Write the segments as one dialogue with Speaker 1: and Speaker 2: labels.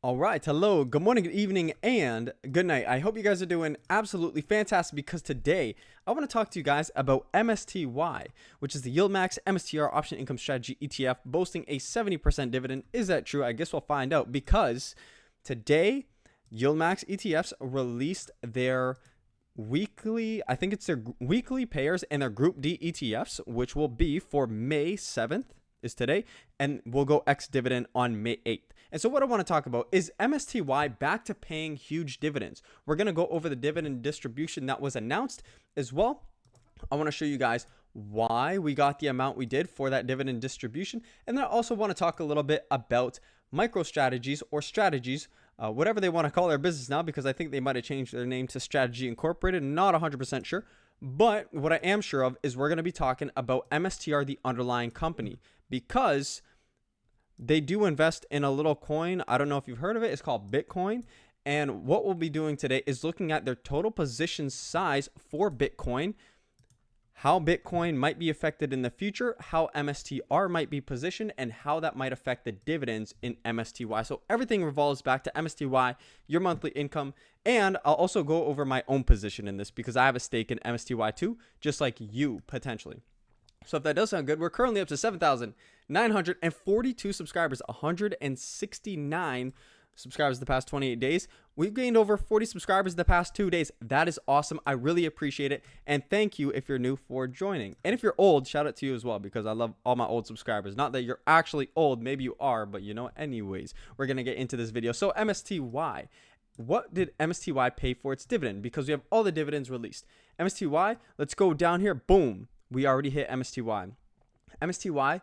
Speaker 1: All right. Hello, good morning, good evening, and good night. I hope you guys are doing absolutely fantastic because today I want to talk to you guys about MSTY, which is the Yieldmax MSTR Option Income Strategy ETF boasting a 70% dividend. Is that true? I guess we'll find out because today Yieldmax ETFs released their weekly, I think it's their weekly payers and their Group D ETFs, which will be for May 7th is today, and we'll go ex-dividend on May 8th. And so what I want to talk about is MSTY back to paying huge dividends. We're going to go over the dividend distribution that was announced as well. I want to show you guys why we got the amount we did for that dividend distribution. And then I also want to talk a little bit about MicroStrategies or strategies, whatever they want to call their business now, because I think they might have changed their name to Strategy Incorporated. Not 100% sure. But what I am sure of is we're going to be talking about MSTR, the underlying company, because they do invest in a little coin. I don't know if you've heard of it. It's called Bitcoin. And what we'll be doing today is looking at their total position size for Bitcoin, how Bitcoin might be affected in the future, how MSTR might be positioned, and how that might affect the dividends in MSTY. So everything revolves back to MSTY, your monthly income, and I'll also go over my own position in this because I have a stake in MSTY too, just like you potentially. So if that does sound good, we're currently up to 7,942 subscribers, 169 subscribers the past 28 days. We've gained over 40 subscribers the past 2 days. That is awesome. I really appreciate it. And thank you if you're new for joining. And if you're old, shout out to you as well, because I love all my old subscribers. Not that you're actually old. Maybe you are, but you know, anyways, we're going to get into this video. So MSTY. What did MSTY pay for its dividend? Because we have all the dividends released. MSTY, let's go down here. Boom. We already hit MSTY. MSTY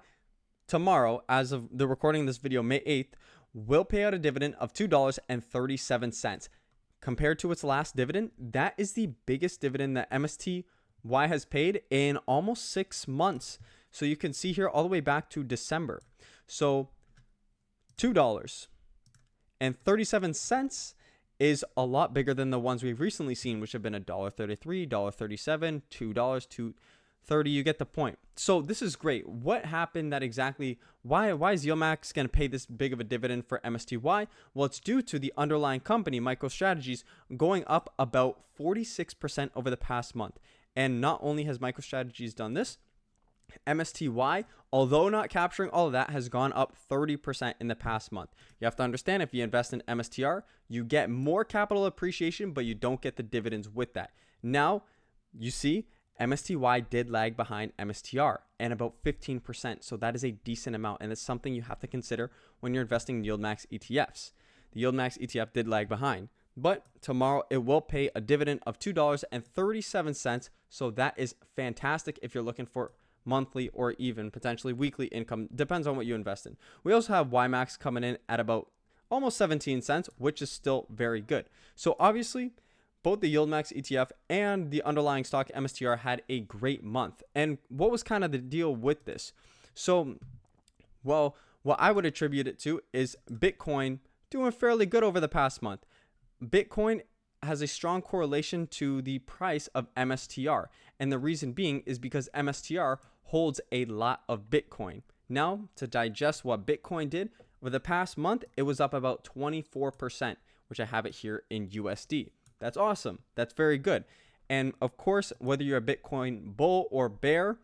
Speaker 1: tomorrow, as of the recording of this video, May 8th, will pay out a dividend of $2.37. Compared to its last dividend, that is the biggest dividend that MSTY has paid in almost 6 months. So you can see here all the way back to December. So $2.37 is a lot bigger than the ones we've recently seen, which have been $1.33, $1.37, $2, $2.30. You get the point. So this is great. What happened that exactly, why is Yieldmax going to pay this big of a dividend for MSTY? Well, it's due to the underlying company, MicroStrategies, going up about 46% over the past month. And not only has MicroStrategies done this, MSTY, although not capturing all of that, has gone up 30% in the past month. You have to understand, if you invest in MSTR, you get more capital appreciation, but you don't get the dividends with that. Now, you see, MSTY did lag behind MSTR and about 15%. So that is a decent amount. And it's something you have to consider when you're investing in Yieldmax ETFs. The Yieldmax ETF did lag behind, but tomorrow it will pay a dividend of $2.37. So that is fantastic if you're looking for monthly or even potentially weekly income. Depends on what you invest in. We also have Yieldmax coming in at about almost 17 cents, which is still very good. So obviously, both the Yieldmax ETF and the underlying stock MSTR had a great month. And what was kind of the deal with this? So, well, what I would attribute it to is Bitcoin doing fairly good over the past month. Bitcoin has a strong correlation to the price of MSTR. And the reason being is because MSTR holds a lot of Bitcoin. Now, to digest what Bitcoin did, over the past month, it was up about 24%, which I have it here in USD. That's awesome. That's very good. And of course, whether you're a Bitcoin bull or bear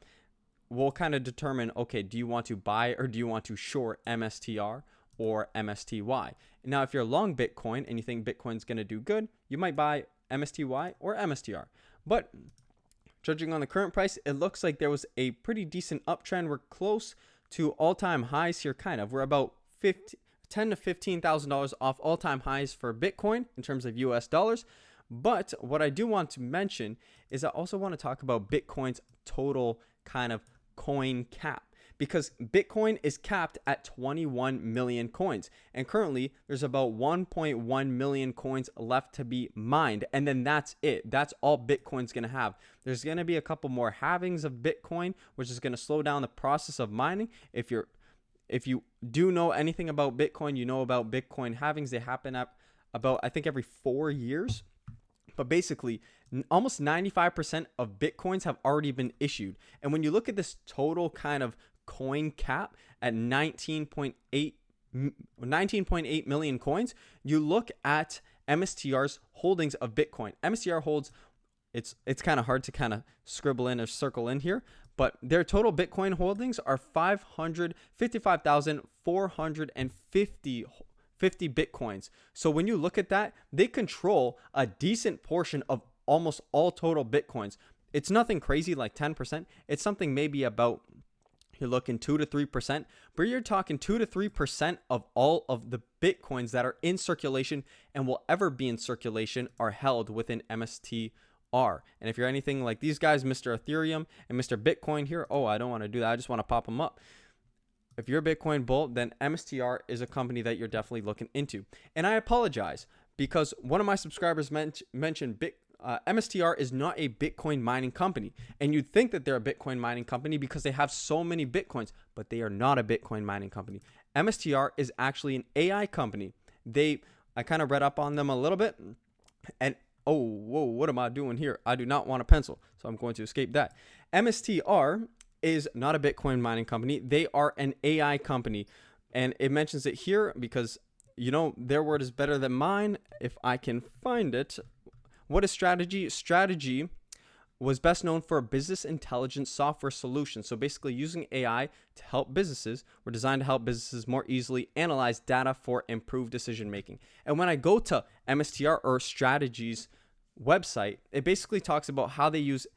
Speaker 1: will kind of determine, okay, do you want to buy or do you want to short MSTR or MSTY? Now, if you're long Bitcoin and you think Bitcoin's going to do good, you might buy MSTY or MSTR. But judging on the current price, it looks like there was a pretty decent uptrend. We're close to all-time highs here, kind of. We're about $10,000 to $15,000 off all-time highs for Bitcoin in terms of US dollars. But what I do want to mention is I also want to talk about Bitcoin's total kind of coin cap, because Bitcoin is capped at 21 million coins. And currently there's about 1.1 million coins left to be mined. And then that's it. That's all Bitcoin's going to have. There's going to be a couple more halvings of Bitcoin, which is going to slow down the process of mining. If you do know anything about Bitcoin, you know about Bitcoin halvings. They happen at about, I think, every 4 years. But basically, almost 95% of Bitcoins have already been issued. And when you look at this total kind of coin cap at 19.8 19.8 million coins. You look at MSTR's holdings of Bitcoin. MSTR holds, it's kind of hard to kind of scribble in or circle in here, but their total Bitcoin holdings are 555,450 Bitcoins. So when you look at that, they control a decent portion of almost all total Bitcoins. It's nothing crazy like 10%. It's something maybe about, you're looking 2 to 3%, but you're talking 2 to 3% of all of the Bitcoins that are in circulation and will ever be in circulation are held within MSTR. And if you're anything like these guys, Mr. Ethereum and Mr. Bitcoin here, oh, I don't want to do that. I just want to pop them up. If you're a Bitcoin bull, then MSTR is a company that you're definitely looking into. And I apologize because one of my subscribers mentioned MSTR is not a Bitcoin mining company. And you'd think that they're a Bitcoin mining company because they have so many Bitcoins, but they are not a Bitcoin mining company. MSTR is actually an AI company. I kind of read up on them a little bit, and oh, whoa, what am I doing here? I do not want a pencil, so I'm going to escape that. MSTR is not a Bitcoin mining company. They are an AI company. And it mentions it here because, you know, their word is better than mine. If I can find it. What is Strategy? Strategy was best known for a business intelligence software solution. So basically using AI to help businesses, were designed to help businesses more easily analyze data for improved decision making. And when I go to MSTR or Strategy's website, it basically talks about how they use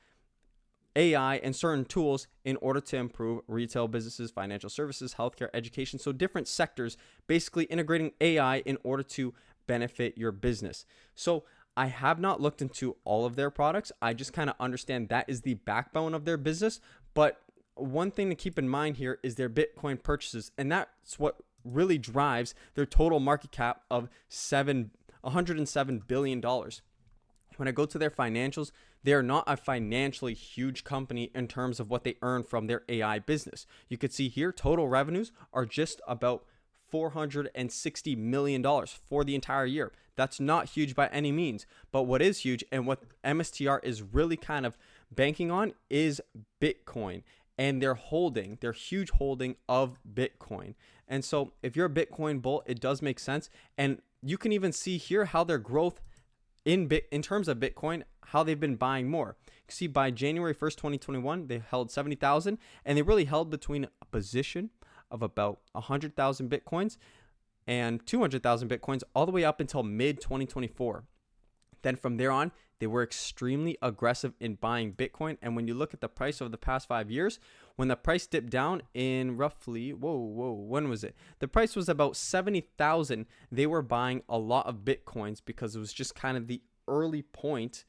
Speaker 1: AI and certain tools in order to improve retail businesses, financial services, healthcare, education. So different sectors, basically integrating AI in order to benefit your business. So I have not looked into all of their products. I just kind of understand that is the backbone of their business. But one thing to keep in mind here is their Bitcoin purchases. And that's what really drives their total market cap of $107 billion. When I go to their financials, they are not a financially huge company in terms of what they earn from their AI business. You could see here, total revenues are just about $460 million for the entire year. That's not huge by any means, but what is huge and what MSTR is really kind of banking on is Bitcoin and their huge holding of Bitcoin. And so if you're a Bitcoin bull, it does make sense. And you can even see here how their growth in terms of Bitcoin, how they've been buying more. You see, by January 1st, 2021, they held 70,000, and they really held between a position of about 100,000 Bitcoins and 200,000 Bitcoins all the way up until mid-2024. Then from there on, they were extremely aggressive in buying Bitcoin. And when you look at the price over the past 5 years, when the price dipped down in roughly, when was it? The price was about 70,000. They were buying a lot of Bitcoins because it was just kind of the early point,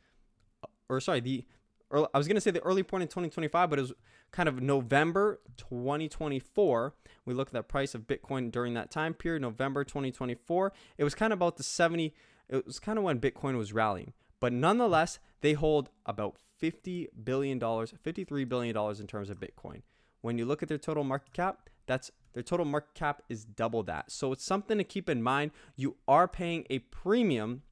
Speaker 1: I was going to say the early point in 2025, but it was kind of November 2024. We look at the price of Bitcoin during that time period, November 2024. It was kind of about it was kind of when Bitcoin was rallying. But nonetheless, they hold about $50 billion, $53 billion in terms of Bitcoin. When you look at their total market cap, their total market cap is double that. So it's something to keep in mind. You are paying a premium,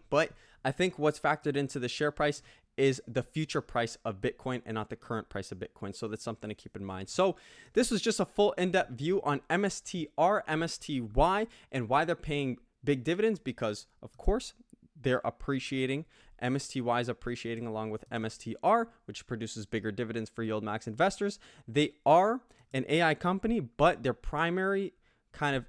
Speaker 1: but I think what's factored into the share price is the future price of Bitcoin and not the current price of Bitcoin. So that's something to keep in mind. So this was just a full in-depth view on MSTR, MSTY, and why they're paying big dividends because, of course, they're appreciating. MSTY is appreciating along with MSTR, which produces bigger dividends for Yieldmax investors. They are an AI company, but their primary kind of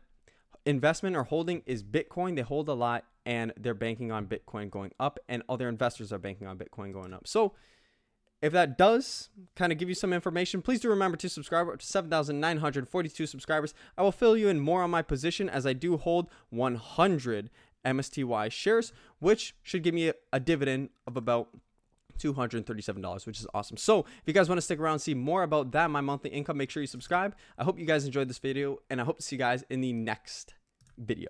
Speaker 1: investment or holding is Bitcoin. They hold a lot and they're banking on Bitcoin going up, and other investors are banking on Bitcoin going up. So if that does kind of give you some information, please do remember to subscribe. We're up to 7,942 subscribers. I will fill you in more on my position as I do hold 100 MSTY shares, which should give me a dividend of about $237, which is awesome. So if you guys want to stick around and see more about that, my monthly income, make sure you subscribe. I hope you guys enjoyed this video, and I hope to see you guys in the next video.